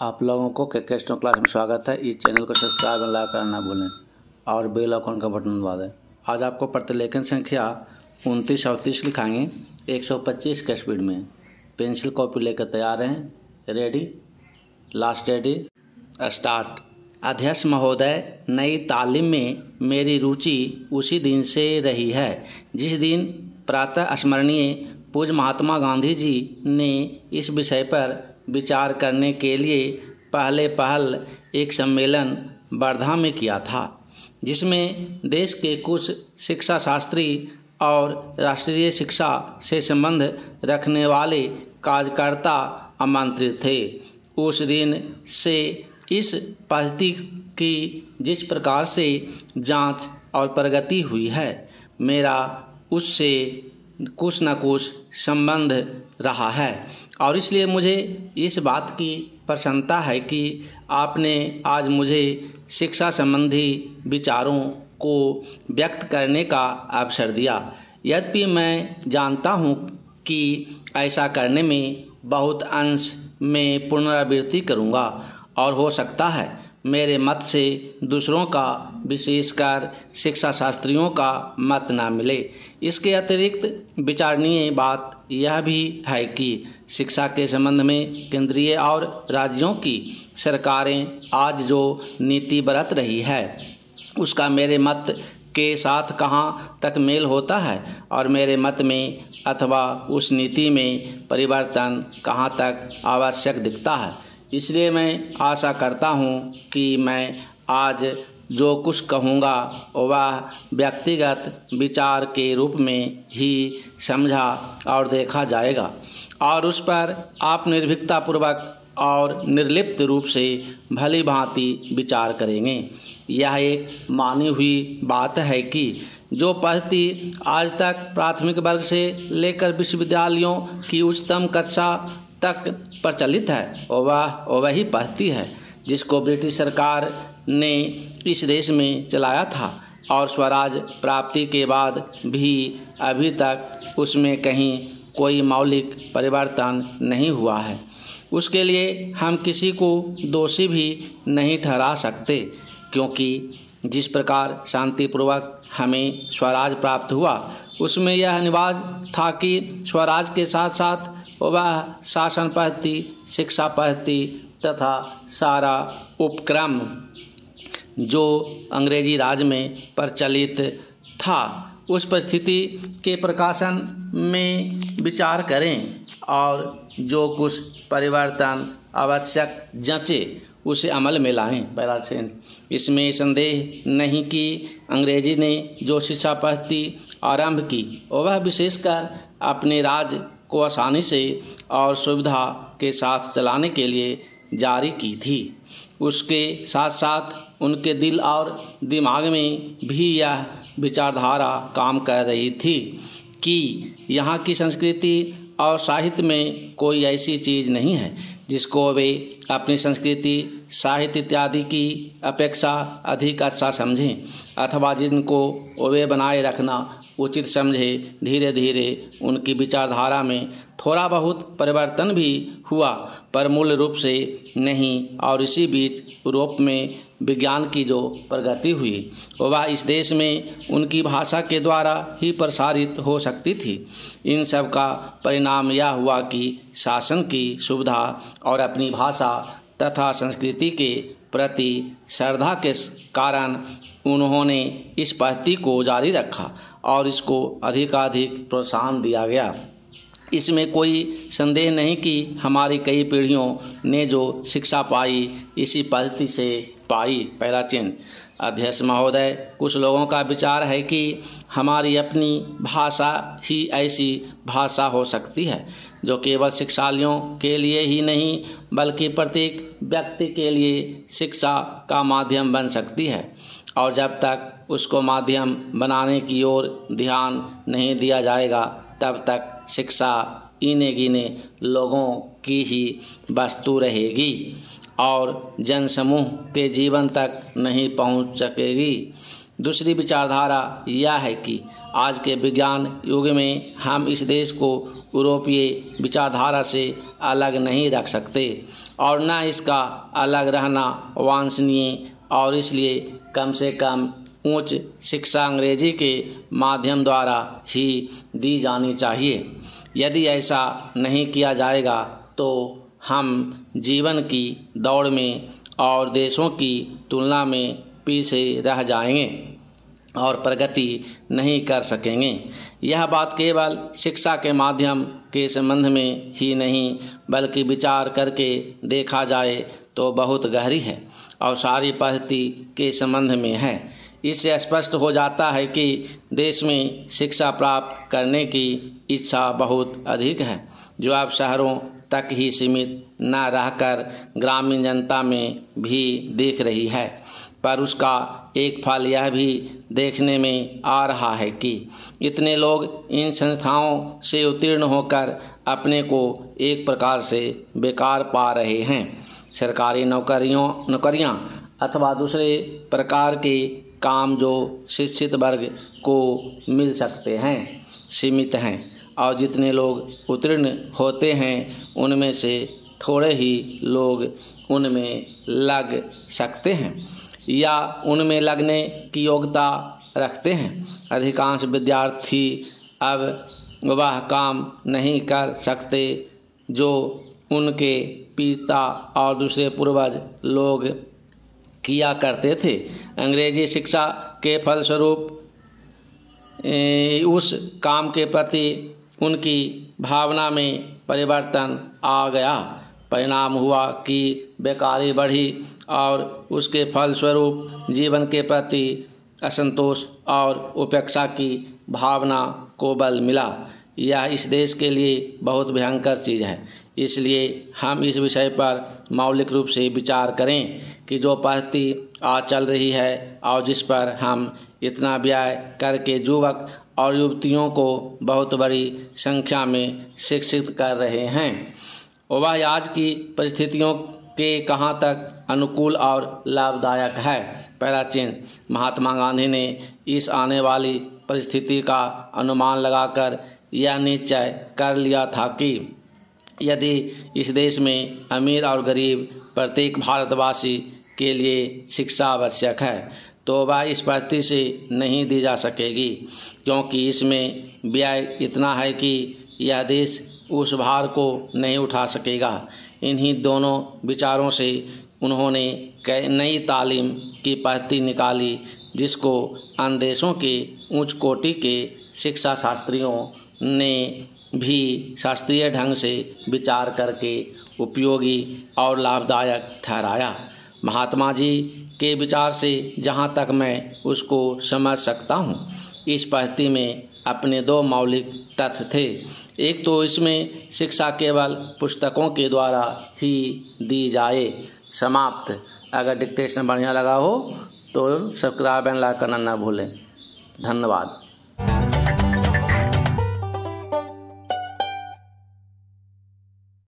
आप लोगों को केकेस्टो क्लास में स्वागत है। इस चैनल को सब्सक्राइब और लाइक करना ना भूलें और बेल आइकन का बटन दबा दें। आज आपको प्रतिलेखन संख्या 29-38 लिखाएंगे 125 के स्पीड में। पेंसिल कॉपी लेकर तैयार हैं। Ready, last ready, start. अध्यक्ष महोदय, नई तालीम में मेरी रुचि उसी दिन से रही है जिस दिन प्रातः स्मरणीय पूज्य महात्मा गांधी जी ने इस विषय पर विचार करने के लिए पहल एक सम्मेलन वर्धा में किया था, जिसमें देश के कुछ शिक्षा शास्त्री और राष्ट्रीय शिक्षा से संबंध रखने वाले कार्यकर्ता आमंत्रित थे। उस दिन से इस पद्धति की जिस प्रकार से जांच और प्रगति हुई है, मेरा उससे कुछ न कुछ संबंध रहा है और इसलिए मुझे इस बात की प्रसन्नता है कि आपने आज मुझे शिक्षा संबंधी विचारों को व्यक्त करने का अवसर दिया। यद्यपि मैं जानता हूँ कि ऐसा करने में बहुत अंश में पुनरावृत्ति करूँगा और हो सकता है मेरे मत से दूसरों का, विशेषकर शिक्षा शास्त्रियों का मत ना मिले। इसके अतिरिक्त विचारणीय बात यह भी है कि शिक्षा के संबंध में केंद्रीय और राज्यों की सरकारें आज जो नीति बरत रही है, उसका मेरे मत के साथ कहाँ तक मेल होता है और मेरे मत में अथवा उस नीति में परिवर्तन कहाँ तक आवश्यक दिखता है। इसलिए मैं आशा करता हूँ कि मैं आज जो कुछ कहूँगा वह व्यक्तिगत विचार के रूप में ही समझा और देखा जाएगा और उस पर आप निर्भीकतापूर्वक और निर्लिप्त रूप से भली भांति विचार करेंगे। यह एक मानी हुई बात है कि जो पद्धति आज तक प्राथमिक वर्ग से लेकर विश्वविद्यालयों की उच्चतम कक्षा तक प्रचलित है, वह वही पद्धति है जिसको ब्रिटिश सरकार ने इस देश में चलाया था और स्वराज प्राप्ति के बाद भी अभी तक उसमें कहीं कोई मौलिक परिवर्तन नहीं हुआ है। उसके लिए हम किसी को दोषी भी नहीं ठहरा सकते, क्योंकि जिस प्रकार शांतिपूर्वक हमें स्वराज प्राप्त हुआ, उसमें यह अनिवार्य था कि स्वराज के साथ साथ वह शासन पद्धति, शिक्षा पद्धति तथा सारा उपक्रम जो अंग्रेजी राज में प्रचलित था, उस परिस्थिति के प्रकाशन में विचार करें और जो कुछ परिवर्तन आवश्यक जंचे उसे अमल में लाएं। पहला सेंस, इसमें संदेह नहीं कि अंग्रेजी ने जो शिक्षा पद्धति आरंभ की, वह विशेषकर अपने राज को आसानी से और सुविधा के साथ चलाने के लिए जारी की थी। उसके साथ साथ उनके दिल और दिमाग में भी यह विचारधारा काम कर रही थी कि यहाँ की संस्कृति और साहित्य में कोई ऐसी चीज़ नहीं है जिसको वे अपनी संस्कृति, साहित्य इत्यादि की अपेक्षा अधिक अच्छा समझें अथवा जिनको वे बनाए रखना उचित समझे। धीरे धीरे उनकी विचारधारा में थोड़ा बहुत परिवर्तन भी हुआ, पर मूल रूप से नहीं, और इसी बीच यूरोप में विज्ञान की जो प्रगति हुई वह इस देश में उनकी भाषा के द्वारा ही प्रसारित हो सकती थी। इन सब का परिणाम यह हुआ कि शासन की सुविधा और अपनी भाषा तथा संस्कृति के प्रति श्रद्धा के कारण उन्होंने इस पद्धति को जारी रखा और इसको अधिकाधिक प्रोत्साहन दिया गया। इसमें कोई संदेह नहीं कि हमारी कई पीढ़ियों ने जो शिक्षा पाई इसी पद्धति से पाई। पहला चिन्ह, अध्यक्ष महोदय, कुछ लोगों का विचार है कि हमारी अपनी भाषा ही ऐसी भाषा हो सकती है जो केवल शिक्षार्थियों के लिए ही नहीं बल्कि प्रत्येक व्यक्ति के लिए शिक्षा का माध्यम बन सकती है, और जब तक उसको माध्यम बनाने की ओर ध्यान नहीं दिया जाएगा तब तक शिक्षा इने गिने लोगों की ही वस्तु रहेगी और जनसमूह के जीवन तक नहीं पहुंच सकेगी। दूसरी विचारधारा यह है कि आज के विज्ञान युग में हम इस देश को यूरोपीय विचारधारा से अलग नहीं रख सकते और न इसका अलग रहना वांछनीय, और इसलिए कम से कम उच्च शिक्षा अंग्रेजी के माध्यम द्वारा ही दी जानी चाहिए। यदि ऐसा नहीं किया जाएगा तो हम जीवन की दौड़ में और देशों की तुलना में पीछे रह जाएंगे और प्रगति नहीं कर सकेंगे। यह बात केवल शिक्षा के माध्यम के संबंध में ही नहीं बल्कि विचार करके देखा जाए तो बहुत गहरी है और सारी पद्धति के संबंध में है। इससे स्पष्ट हो जाता है कि देश में शिक्षा प्राप्त करने की इच्छा बहुत अधिक है, जो अब शहरों तक ही सीमित न रहकर ग्रामीण जनता में भी दिख रही है। पर उसका एक फल यह भी देखने में आ रहा है कि इतने लोग इन संस्थाओं से उत्तीर्ण होकर अपने को एक प्रकार से बेकार पा रहे हैं। सरकारी नौकरियां अथवा दूसरे प्रकार के काम जो शिक्षित वर्ग को मिल सकते हैं सीमित हैं, और जितने लोग उत्तीर्ण होते हैं उनमें से थोड़े ही लोग उनमें लग सकते हैं या उनमें लगने की योग्यता रखते हैं। अधिकांश विद्यार्थी अब वह काम नहीं कर सकते जो उनके पिता और दूसरे पूर्वज लोग किया करते थे। अंग्रेजी शिक्षा के फलस्वरूप उस काम के प्रति उनकी भावना में परिवर्तन आ गया। परिणाम हुआ कि बेकारी बढ़ी और उसके फलस्वरूप जीवन के प्रति असंतोष और उपेक्षा की भावना को बल मिला। यह इस देश के लिए बहुत भयंकर चीज़ है। इसलिए हम इस विषय पर मौलिक रूप से विचार करें कि जो पद्धति आज चल रही है और जिस पर हम इतना व्यय करके युवक और युवतियों को बहुत बड़ी संख्या में शिक्षित कर रहे हैं, वह आज की परिस्थितियों के कहाँ तक अनुकूल और लाभदायक है। पहला चिन्ह, महात्मा गांधी ने इस आने वाली परिस्थिति का अनुमान लगाकर यह निश्चय कर लिया था कि यदि इस देश में अमीर और गरीब प्रत्येक भारतवासी के लिए शिक्षा आवश्यक है तो वह इस पद्धति से नहीं दी जा सकेगी, क्योंकि इसमें व्यय इतना है कि यह देश उस भार को नहीं उठा सकेगा। इन्हीं दोनों विचारों से उन्होंने नई तालीम की पद्धति निकाली, जिसको अन्य देशों के उच्च कोटि के शिक्षा शास्त्रियों ने भी शास्त्रीय ढंग से विचार करके उपयोगी और लाभदायक ठहराया। महात्मा जी के विचार से जहाँ तक मैं उसको समझ सकता हूँ, इस पद्धति में अपने दो मौलिक तथ्य थे। एक तो इसमें शिक्षा केवल पुस्तकों के द्वारा ही दी जाए। समाप्त। अगर डिक्टेशन बढ़िया लगा हो तो सब्सक्राइब एंड लाइक करना ना भूलें। धन्यवाद।